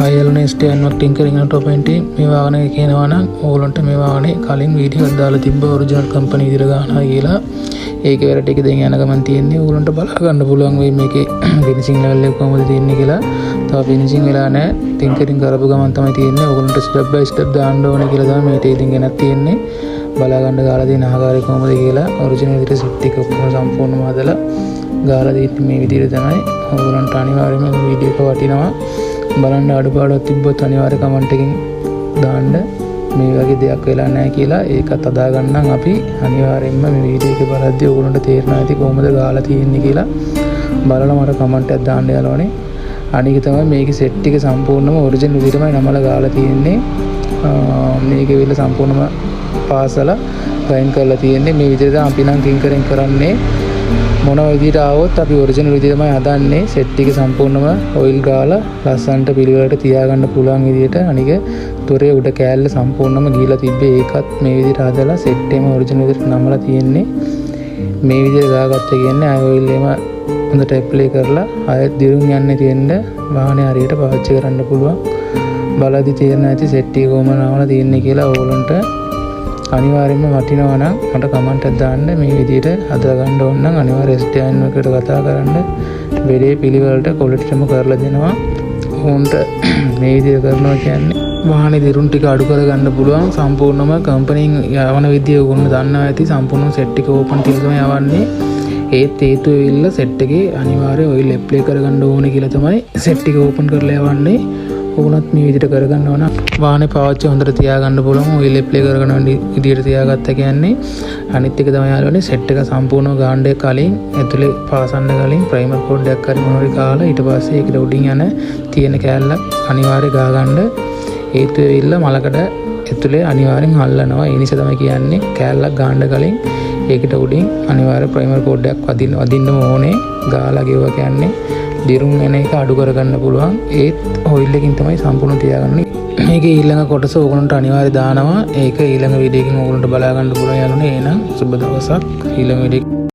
හයලුනේ stand එකක් tinkering top पेंटी මේ වාහනේ කියනවා නම් ඕගොල්ලන්ට මේ වාහනේ කලින් වීඩියෝ එකක් දාලා තිබ්බ ඔරිජිනල් කම්පැනි විදිහට ගන්නවා කියලා. ඒකේ වැරටි එක දැන් යන ගමන් තියෙන්නේ. ඕගොල්ලන්ට බලා ගන්න පුළුවන් වෙයි මේකේ ෆිනිෂින් ලෙවල් එක කොහොමද තියෙන්නේ කියලා. තව ෆිනිෂින් වෙලා නැහැ. ටින්කරින් කරපු ගමන් තමයි තියෙන්නේ. ඕගොල්ලන්ට ස්ටෙප් බයි ස්ටෙප් දාන්න ඕනේ කියලා තමයි මේ ටේලින් ගෙනත් තියෙන්නේ. බලා ගන්න ගාලා තියෙන ආකාරය කොහොමද කියලා ඔරිජිනල් විදිහට සෙට් එක ඔක්කොම සම්පූර්ණව හදලා ගාලා දෙන්නේ මේ විදිහට තමයි. ඕගොල්ලන්ට අනිවාර්යයෙන්ම මේ වීඩියෝ එක වටිනවා. බලන්න අඩුපාඩුවක් තිබ්බොත් අනිවාර්ය කමෙන්ට් එකකින් දාන්න. මේ වගේ දෙයක් වෙලා නැහැ කියලා ඒකත් අදා ගන්නම් අපි. අනිවාර්යයෙන්ම මේ වීඩියෝ එක බලද්දී ඔයගොල්ලන්ට තේරෙනවා ඇති කොහොමද ගාලා තියෙන්නේ කියලා. බලලා මට කමෙන්ට් එකක් දාන්න යාළුවනේ. අනික තමයි මේකේ සෙට් එක සම්පූර්ණම ඔරිජිනල් විදිහටමයි නමලා ගාලා තියෙන්නේ. මේකේ විල සම්පූර්ණම පාසලා ගයින් කරලා තියෙන්නේ. මේ විදිහට අපි නම් ටින්කරින් කරන්නේ. මොන විදිහට ආවොත් අපි ඔරිජිනල් විදිහට තමයි හදන්නේ. සෙට් එක සම්පූර්ණම ඔයිල් ගාලා ලස්සනට පිළිවෙලට තියාගන්න පුළුවන් විදිහට. අනික දොරේ උඩ කෑල්ල සම්පූර්ණම ගිහලා තිබ්බේ. ඒකත් මේ විදිහට හදලා සෙට් එකම ඔරිජිනල් විදිහට නමලා තියෙන්නේ. මේ විදිහට දාගත්ත කියන්නේ ආය ඔයිල් එකම හොඳට ඇප්ලයි කරලා ආයෙත් දිරුම් යන්නේ තියෙන්න වාහනේ හරියට පාවිච්චි කරන්න පුළුවන්. බලද්දි තේරෙන ඇති සෙට් එක කොහොම නමලා තියෙන්නේ කියලා ඕගොල්ලන්ට. අනිවාර්යයෙන්ම වටිනවා නම් මට කමෙන්ට් එකක් දාන්න. මේ විදිහට හදා ගන්න ඕන නම් අනිවාර්යයෙන් ස්ටෑන් එකට කතා කරන්න. වෙලේ පිළිවෙලට ක්වොලිටිම කරලා දෙනවා. උන්ට මේ විදිහට කරනවා කියන්නේ වාහනේ දිරුම් ටික අඩු කර ගන්න පුළුවන්. සම්පූර්ණම කම්පැනිෙන් යවන විදිය ඔයගොල්ලෝ දන්නවා ඇති. සම්පූර්ණ සෙට් එක ඕපන් කියලා තමයි යවන්නේ. ඒත් හේතු වෙilla සෙට් එකේ අනිවාර්ය ඔයිල් ඇප්ලයි කරගන්න ඕනේ කියලා තමයි සෙට් එක ඕපන් කරලා යවන්නේ. ඕනත් මේ විදිහට කරගන්න ඕන. වාහනේ පාවිච්චි හොඳට තියාගන්න පුළුවන්. ඔයිල් ඇප්ලයි කරගෙන විදිහට තියාගත්ත කියන්නේ. අනිත් එක තමයි යාළුවනේ සෙට් එක සම්පූර්ණව ගාන්න කලින් ඇතුලේ පාසන්න කලින් ප්‍රයිමර් කෝඩ් එකක් හරි මොනවාරි කාලා ඊට පස්සේ ඒකට උඩින් යන තියෙන කෑල්ලක් අනිවාර්යයෙන් ගා ගන්න. හේතු වෙilla මලකඩ ඇතුලේ අනිවාර්යෙන් හල්ලනවා. ඒ නිසා තමයි කියන්නේ කෑල්ලක් ගාන්න කලින් ඒකට උඩින් අනිවාර්ය ප්‍රයිමර් කෝඩ් එකක් වදින්නම ඕනේ. ගාලා ගෙවුවා කියන්නේ දිරුම් එන එක අඩු කරගන්න පුළුවන්. ඒත් ඔයිල් එකකින් තමයි සම්පූර්ණ තියාගන්නේ. මේකේ ඊළඟ කොටස ඕගොල්ලන්ට අනිවාර්යයෙන් දානවා. ඒක ඊළඟ වීඩියෝ එකකින් ඕගොල්ලන්ට බලා ගන්න පුළුවන් යාළුවනේ. එහෙනම් සුබ දවසක්. ඊළඟ වීඩියෝ